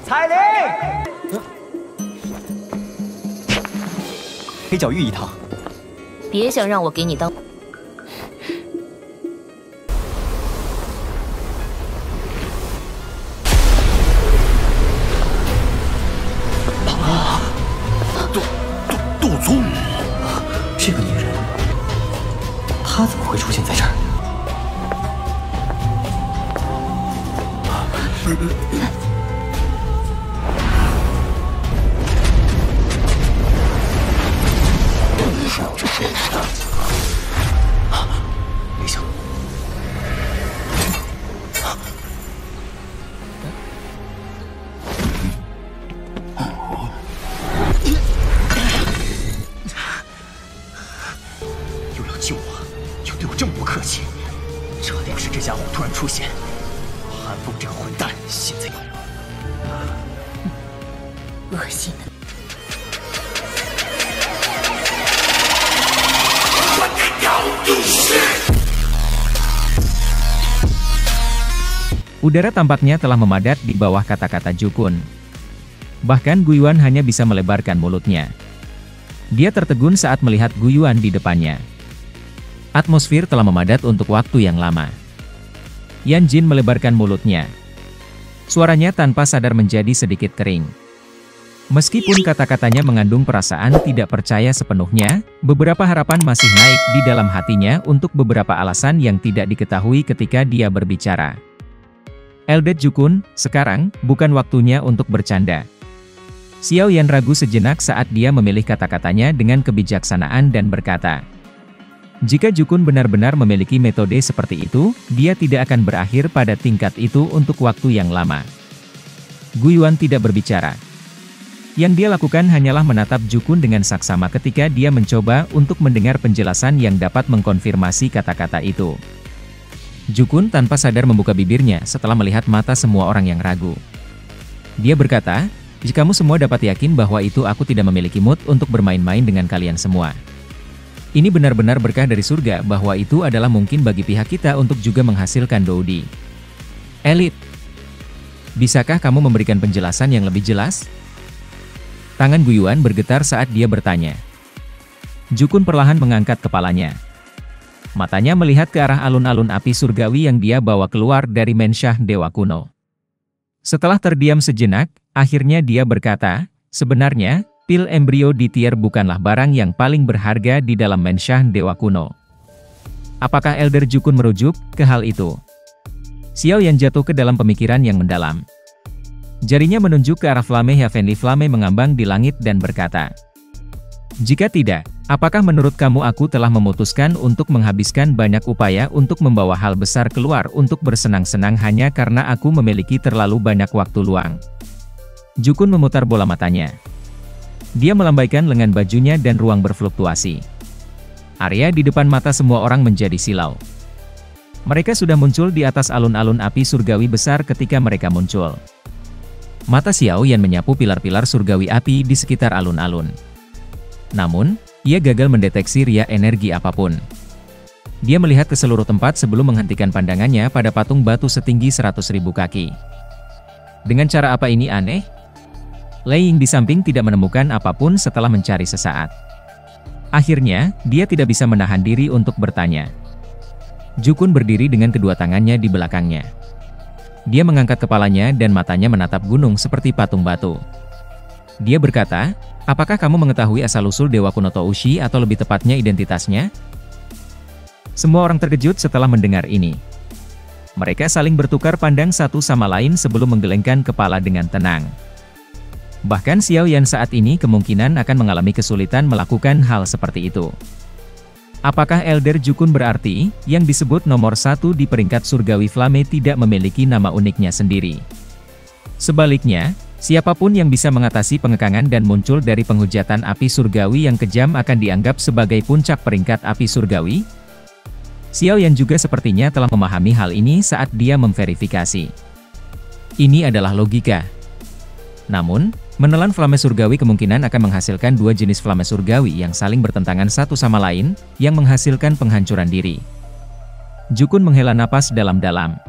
彩铃，黑角玉一趟。别想让我给你当。杜宗，这个女人，她怎么会出现在这儿？没想又要救我，又对我这么不客气，这要是这家伙突然出现，韩风这个混蛋现在恶心的。 Udara tampaknya telah memadat di bawah kata-kata Jukun. Bahkan Guiyuan hanya bisa melebarkan mulutnya. Dia tertegun saat melihat Guiyuan di depannya. Atmosfer telah memadat untuk waktu yang lama. Yan Jin melebarkan mulutnya. Suaranya tanpa sadar menjadi sedikit kering. Meskipun kata-katanya mengandung perasaan tidak percaya sepenuhnya, beberapa harapan masih naik di dalam hatinya untuk beberapa alasan yang tidak diketahui ketika dia berbicara. Eldet Jukun, sekarang, bukan waktunya untuk bercanda. Xiao Yan ragu sejenak saat dia memilih kata-katanya dengan kebijaksanaan dan berkata, jika Jukun benar-benar memiliki metode seperti itu, dia tidak akan berakhir pada tingkat itu untuk waktu yang lama. Guiyuan tidak berbicara. Yang dia lakukan hanyalah menatap Jukun dengan saksama ketika dia mencoba untuk mendengar penjelasan yang dapat mengkonfirmasi kata-kata itu. Jukun tanpa sadar membuka bibirnya setelah melihat mata semua orang yang ragu. Dia berkata, jika kamu semua dapat yakin bahwa itu aku tidak memiliki mood untuk bermain-main dengan kalian semua. Ini benar-benar berkah dari surga bahwa itu adalah mungkin bagi pihak kita untuk juga menghasilkan Doudi. Elit, bisakah kamu memberikan penjelasan yang lebih jelas? Tangan Guiyuan bergetar saat dia bertanya. Jukun perlahan mengangkat kepalanya. Matanya melihat ke arah alun-alun api surgawi yang dia bawa keluar dari Mensyah Dewa Kuno. Setelah terdiam sejenak, akhirnya dia berkata, sebenarnya, pil embrio di tier bukanlah barang yang paling berharga di dalam Mensyah Dewa Kuno. Apakah Elder Jukun merujuk ke hal itu? Xiao Yan jatuh ke dalam pemikiran yang mendalam. Jarinya menunjuk ke arah Flame Heavenly Flame mengambang di langit dan berkata, jika tidak, apakah menurut kamu aku telah memutuskan untuk menghabiskan banyak upaya untuk membawa hal besar keluar untuk bersenang-senang hanya karena aku memiliki terlalu banyak waktu luang? Jukun memutar bola matanya. Dia melambaikan lengan bajunya dan ruang berfluktuasi. Area di depan mata semua orang menjadi silau. Mereka sudah muncul di atas alun-alun api surgawi besar ketika mereka muncul. Mata Xiao Yan menyapu pilar-pilar surgawi api di sekitar alun-alun. Namun, ia gagal mendeteksi ria energi apapun. Dia melihat ke seluruh tempat sebelum menghentikan pandangannya pada patung batu setinggi 100.000 kaki. Dengan cara apa ini aneh? Lei Ying di samping tidak menemukan apapun setelah mencari sesaat. Akhirnya, dia tidak bisa menahan diri untuk bertanya. Jukun berdiri dengan kedua tangannya di belakangnya. Dia mengangkat kepalanya dan matanya menatap gunung seperti patung batu. Dia berkata, apakah kamu mengetahui asal-usul Dewa Kuno Toushi atau lebih tepatnya identitasnya? Semua orang terkejut setelah mendengar ini. Mereka saling bertukar pandang satu sama lain sebelum menggelengkan kepala dengan tenang. Bahkan Xiao Yan saat ini kemungkinan akan mengalami kesulitan melakukan hal seperti itu. Apakah Elder Jukun berarti, yang disebut nomor 1 di peringkat surgawi Flame tidak memiliki nama uniknya sendiri? Sebaliknya, siapapun yang bisa mengatasi pengekangan dan muncul dari penghujatan api surgawi yang kejam akan dianggap sebagai puncak peringkat api surgawi? Xiao Yan juga sepertinya telah memahami hal ini saat dia memverifikasi. Ini adalah logika. Namun, menelan flame surgawi kemungkinan akan menghasilkan dua jenis flame surgawi yang saling bertentangan satu sama lain, yang menghasilkan penghancuran diri. Jukun menghela napas dalam-dalam.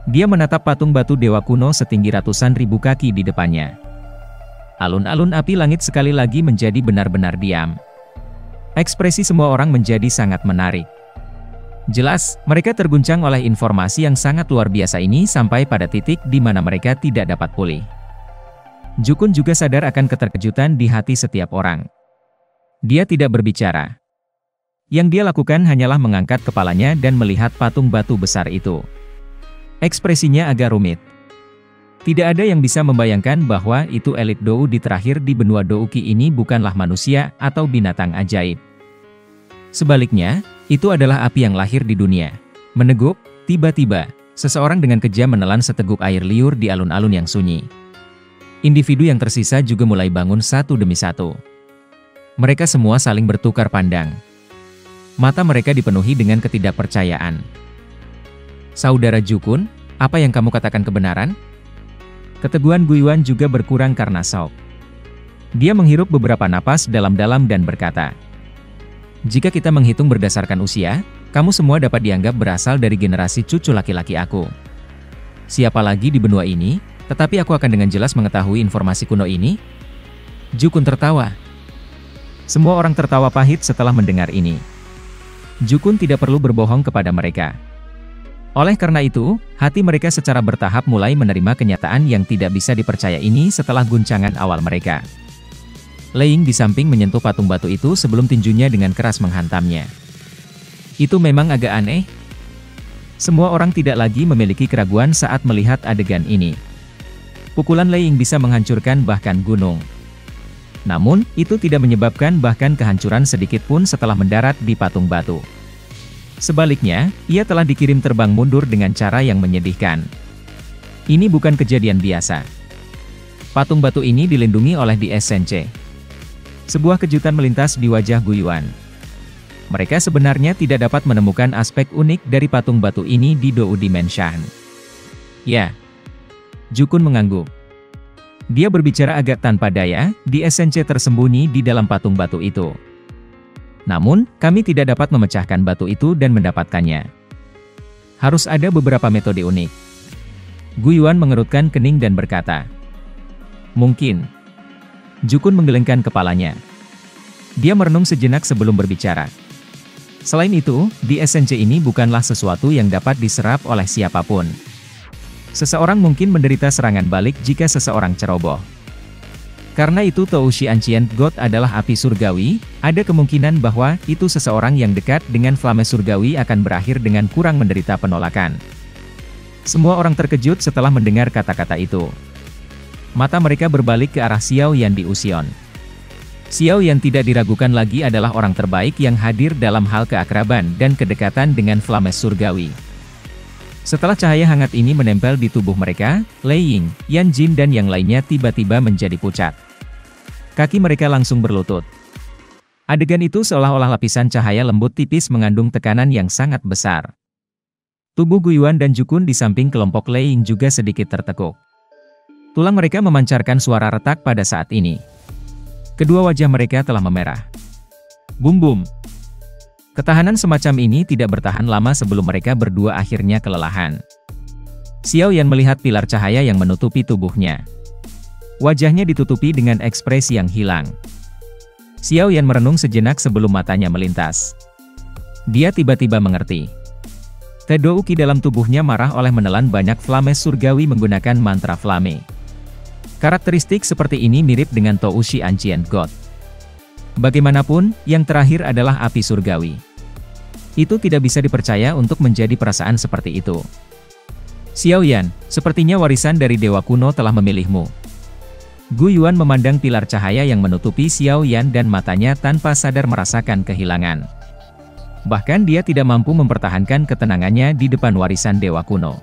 Dia menatap patung batu dewa kuno setinggi ratusan ribu kaki di depannya. Alun-alun api langit sekali lagi menjadi benar-benar diam. Ekspresi semua orang menjadi sangat menarik. Jelas, mereka terguncang oleh informasi yang sangat luar biasa ini sampai pada titik di mana mereka tidak dapat pulih. Jukun juga sadar akan keterkejutan di hati setiap orang. Dia tidak berbicara. Yang dia lakukan hanyalah mengangkat kepalanya dan melihat patung batu besar itu. Ekspresinya agak rumit. Tidak ada yang bisa membayangkan bahwa itu elit Dou di terakhir di benua Douki ini bukanlah manusia atau binatang ajaib. Sebaliknya, itu adalah api yang lahir di dunia. Meneguk, tiba-tiba, seseorang dengan kejam menelan seteguk air liur di alun-alun yang sunyi. Individu yang tersisa juga mulai bangun satu demi satu. Mereka semua saling bertukar pandang. Mata mereka dipenuhi dengan ketidakpercayaan. Saudara Jukun, apa yang kamu katakan kebenaran? Keteguhan Guiyuan juga berkurang karena shock. Dia menghirup beberapa napas dalam-dalam dan berkata, "Jika kita menghitung berdasarkan usia, kamu semua dapat dianggap berasal dari generasi cucu laki-laki aku. Siapa lagi di benua ini, tetapi aku akan dengan jelas mengetahui informasi kuno ini?" Jukun tertawa. Semua orang tertawa pahit setelah mendengar ini. Jukun tidak perlu berbohong kepada mereka. Oleh karena itu, hati mereka secara bertahap mulai menerima kenyataan yang tidak bisa dipercaya ini setelah guncangan awal mereka. Lei Ying di samping menyentuh patung batu itu sebelum tinjunya dengan keras menghantamnya. Itu memang agak aneh. Semua orang tidak lagi memiliki keraguan saat melihat adegan ini. Pukulan Lei Ying bisa menghancurkan bahkan gunung. Namun, itu tidak menyebabkan bahkan kehancuran sedikit pun setelah mendarat di patung batu. Sebaliknya, ia telah dikirim terbang mundur dengan cara yang menyedihkan. Ini bukan kejadian biasa. Patung batu ini dilindungi oleh di SNC. Sebuah kejutan melintas di wajah Guiyuan. Mereka sebenarnya tidak dapat menemukan aspek unik dari patung batu ini di Dou Dimension. Ya. Jukun mengangguk. Dia berbicara agak tanpa daya, di SNC tersembunyi di dalam patung batu itu. Namun, kami tidak dapat memecahkan batu itu dan mendapatkannya. Harus ada beberapa metode unik. Guiyuan mengerutkan kening dan berkata, "Mungkin." Jukun menggelengkan kepalanya. Dia merenung sejenak sebelum berbicara. Selain itu, di SNC ini bukanlah sesuatu yang dapat diserap oleh siapapun. Seseorang mungkin menderita serangan balik jika seseorang ceroboh. Karena itu Toushi Ancient God adalah api surgawi, ada kemungkinan bahwa itu seseorang yang dekat dengan flame surgawi akan berakhir dengan kurang menderita penolakan. Semua orang terkejut setelah mendengar kata-kata itu. Mata mereka berbalik ke arah Xiao Yan di Usion. Xiao Yan tidak diragukan lagi adalah orang terbaik yang hadir dalam hal keakraban dan kedekatan dengan flame surgawi. Setelah cahaya hangat ini menempel di tubuh mereka, Lei Ying, Yan Jin dan yang lainnya tiba-tiba menjadi pucat. Kaki mereka langsung berlutut. Adegan itu seolah-olah lapisan cahaya lembut tipis mengandung tekanan yang sangat besar. Tubuh Guiyuan dan Jukun di samping kelompok Lei Ying juga sedikit tertekuk. Tulang mereka memancarkan suara retak pada saat ini. Kedua wajah mereka telah memerah. Bum-bum. Ketahanan semacam ini tidak bertahan lama sebelum mereka berdua akhirnya kelelahan. Xiao Yan melihat pilar cahaya yang menutupi tubuhnya. Wajahnya ditutupi dengan ekspresi yang hilang. Xiao Yan merenung sejenak sebelum matanya melintas. Dia tiba-tiba mengerti. Tedouki dalam tubuhnya marah oleh menelan banyak flame surgawi menggunakan mantra flame. Karakteristik seperti ini mirip dengan Toushi Ancient God. Bagaimanapun, yang terakhir adalah api surgawi. Itu tidak bisa dipercaya untuk menjadi perasaan seperti itu. Xiao Yan, sepertinya warisan dari Dewa Kuno telah memilihmu. Guiyuan memandang pilar cahaya yang menutupi Xiao Yan dan matanya tanpa sadar merasakan kehilangan. Bahkan dia tidak mampu mempertahankan ketenangannya di depan warisan Dewa Kuno.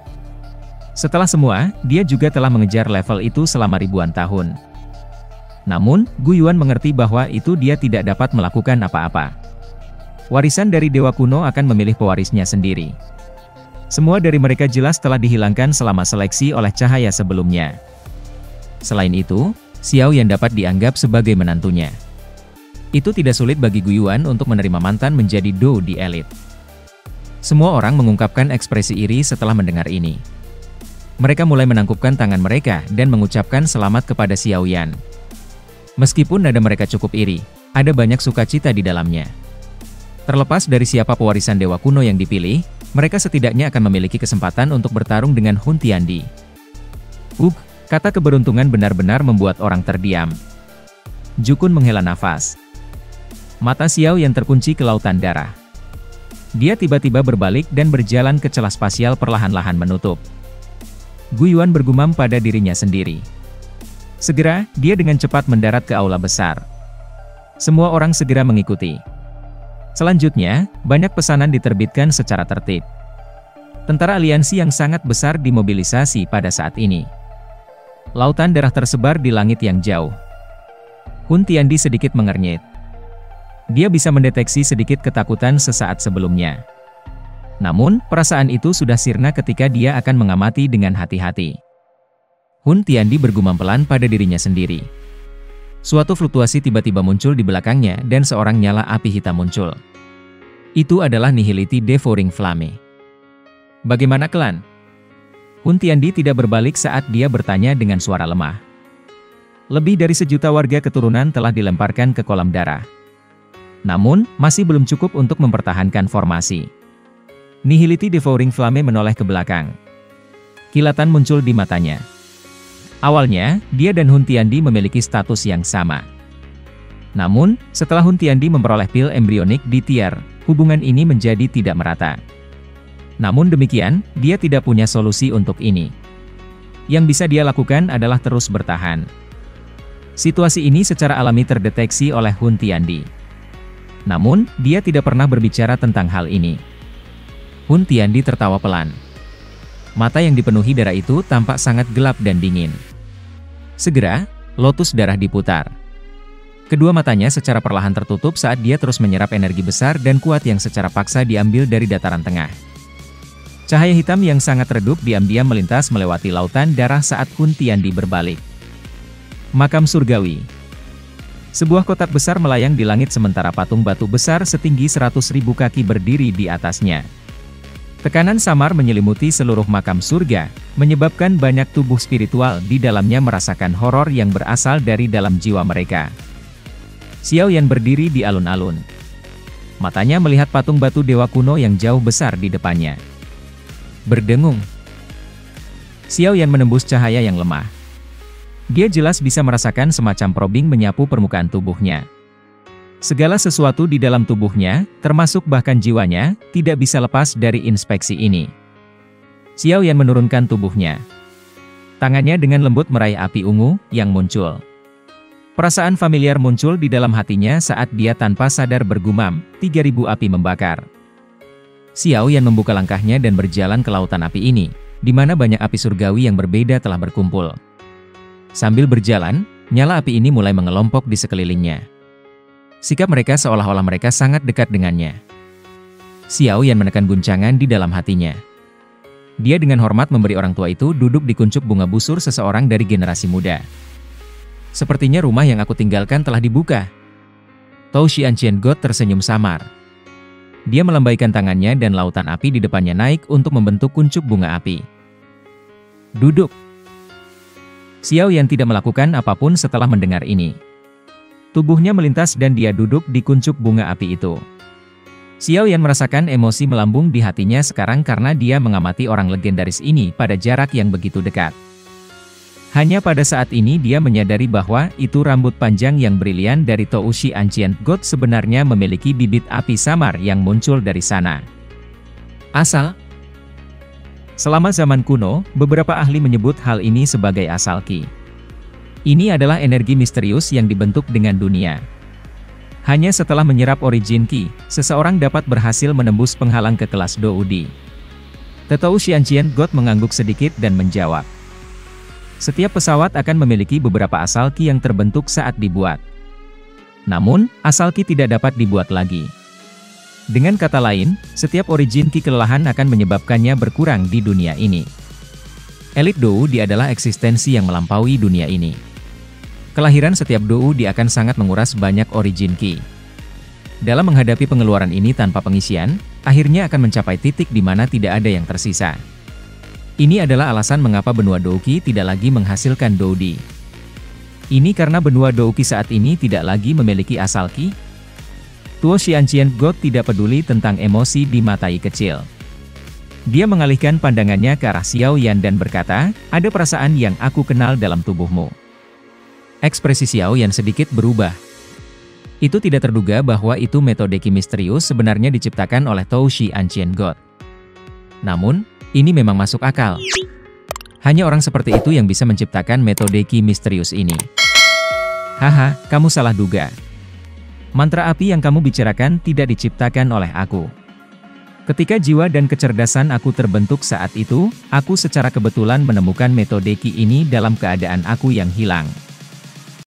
Setelah semua, dia juga telah mengejar level itu selama ribuan tahun. Namun, Guiyuan mengerti bahwa itu dia tidak dapat melakukan apa-apa. Warisan dari Dewa Kuno akan memilih pewarisnya sendiri. Semua dari mereka jelas telah dihilangkan selama seleksi oleh cahaya sebelumnya. Selain itu, Xiao Yan dapat dianggap sebagai menantunya. Itu tidak sulit bagi Guiyuan untuk menerima mantan menjadi Dou di elit. Semua orang mengungkapkan ekspresi iri setelah mendengar ini. mereka mulai menangkupkan tangan mereka dan mengucapkan selamat kepada Xiao Yan. Meskipun nada mereka cukup iri, ada banyak sukacita di dalamnya. Terlepas dari siapa pewarisan dewa kuno yang dipilih, mereka setidaknya akan memiliki kesempatan untuk bertarung dengan Hun Tiandi. Kata keberuntungan benar-benar membuat orang terdiam. Jukun menghela nafas. Mata Xiao Yan terkunci ke lautan darah. Dia tiba-tiba berbalik dan berjalan ke celah spasial perlahan-lahan menutup. Guiyuan bergumam pada dirinya sendiri. Segera, dia dengan cepat mendarat ke aula besar. Semua orang segera mengikuti. Selanjutnya, banyak pesanan diterbitkan secara tertib. Tentara aliansi yang sangat besar dimobilisasi pada saat ini. Lautan darah tersebar di langit yang jauh. Hun Tiandi sedikit mengernyit. Dia bisa mendeteksi sedikit ketakutan sesaat sebelumnya. Namun, perasaan itu sudah sirna ketika dia akan mengamati dengan hati-hati. Hun Tiandi bergumam pelan pada dirinya sendiri. Suatu fluktuasi tiba-tiba muncul di belakangnya dan seorang nyala api hitam muncul. Itu adalah Nihility Devouring Flame. Bagaimana klan? Hun Tiandi tidak berbalik saat dia bertanya dengan suara lemah. Lebih dari 1 juta warga keturunan telah dilemparkan ke kolam darah. Namun, masih belum cukup untuk mempertahankan formasi. Nihility Devouring Flame menoleh ke belakang. Kilatan muncul di matanya. Awalnya, dia dan Hun Tiandi memiliki status yang sama. Namun, setelah Hun Tiandi memperoleh pil embrionik di tier, hubungan ini menjadi tidak merata. Namun demikian, dia tidak punya solusi untuk ini. Yang bisa dia lakukan adalah terus bertahan. Situasi ini secara alami terdeteksi oleh Hun Tiandi. Namun, dia tidak pernah berbicara tentang hal ini. Hun Tiandi tertawa pelan. Mata yang dipenuhi darah itu tampak sangat gelap dan dingin. Segera, lotus darah diputar. Kedua matanya secara perlahan tertutup saat dia terus menyerap energi besar dan kuat yang secara paksa diambil dari dataran tengah. Cahaya hitam yang sangat redup diam-diam melintas melewati lautan darah saat Hun Tiandi berbalik. Makam surgawi. Sebuah kotak besar melayang di langit sementara patung batu besar setinggi 100.000 kaki berdiri di atasnya. Tekanan samar menyelimuti seluruh makam surga, menyebabkan banyak tubuh spiritual di dalamnya merasakan horor yang berasal dari dalam jiwa mereka. Xiao Yan berdiri di alun-alun. Matanya melihat patung batu dewa kuno yang jauh besar di depannya. Berdengung. Xiao Yan menembus cahaya yang lemah. Dia jelas bisa merasakan semacam probing menyapu permukaan tubuhnya. Segala sesuatu di dalam tubuhnya, termasuk bahkan jiwanya, tidak bisa lepas dari inspeksi ini. Xiao Yan menurunkan tubuhnya. Tangannya dengan lembut meraih api ungu yang muncul. Perasaan familiar muncul di dalam hatinya saat dia tanpa sadar bergumam, 3.000 api membakar. Xiao Yan membuka langkahnya dan berjalan ke lautan api ini, di mana banyak api surgawi yang berbeda telah berkumpul. Sambil berjalan, nyala api ini mulai mengelompok di sekelilingnya. Sikap mereka seolah-olah mereka sangat dekat dengannya. Xiao Yan menekan guncangan di dalam hatinya. Dia dengan hormat memberi orang tua itu duduk di kuncup bunga busur seseorang dari generasi muda. Sepertinya rumah yang aku tinggalkan telah dibuka. Tao Shi Ancient God tersenyum samar. Dia melambaikan tangannya dan lautan api di depannya naik untuk membentuk kuncup bunga api. Duduk. Xiao Yan tidak melakukan apapun setelah mendengar ini. Tubuhnya melintas dan dia duduk di kuncup bunga api itu. Xiao Yan merasakan emosi melambung di hatinya sekarang karena dia mengamati orang legendaris ini pada jarak yang begitu dekat. Hanya pada saat ini dia menyadari bahwa itu rambut panjang yang brilian dari Tao Shi Ancient God sebenarnya memiliki bibit api samar yang muncul dari sana. Asal. Selama zaman kuno, beberapa ahli menyebut hal ini sebagai asal Qi. Ini adalah energi misterius yang dibentuk dengan dunia. Hanya setelah menyerap origin Qi, seseorang dapat berhasil menembus penghalang ke kelas Doudi. Tao Shi Ancient God mengangguk sedikit dan menjawab. Setiap pesawat akan memiliki beberapa asal Qi yang terbentuk saat dibuat. Namun, asal Qi tidak dapat dibuat lagi. Dengan kata lain, setiap origin Qi kelelahan akan menyebabkannya berkurang di dunia ini. Elit Doudi adalah eksistensi yang melampaui dunia ini. Kelahiran setiap Doudi akan sangat menguras banyak origin Qi. Dalam menghadapi pengeluaran ini tanpa pengisian, akhirnya akan mencapai titik di mana tidak ada yang tersisa. Ini adalah alasan mengapa benua Douki tidak lagi menghasilkan Doudi. Ini karena benua Douki saat ini tidak lagi memiliki asal Qi. Tuo Xianqian God tidak peduli tentang emosi di mata Yi kecil. Dia mengalihkan pandangannya ke arah Xiao Yan dan berkata, ada perasaan yang aku kenal dalam tubuhmu. Ekspresi Xiao Yan sedikit berubah. Itu tidak terduga bahwa itu metode Qi misterius sebenarnya diciptakan oleh Tuo Xianqian God. Namun, ini memang masuk akal. Hanya orang seperti itu yang bisa menciptakan metode Qi misterius ini. Haha, kamu salah duga. Mantra api yang kamu bicarakan tidak diciptakan oleh aku. Ketika jiwa dan kecerdasan aku terbentuk saat itu, aku secara kebetulan menemukan metode Qi ini dalam keadaan aku yang hilang.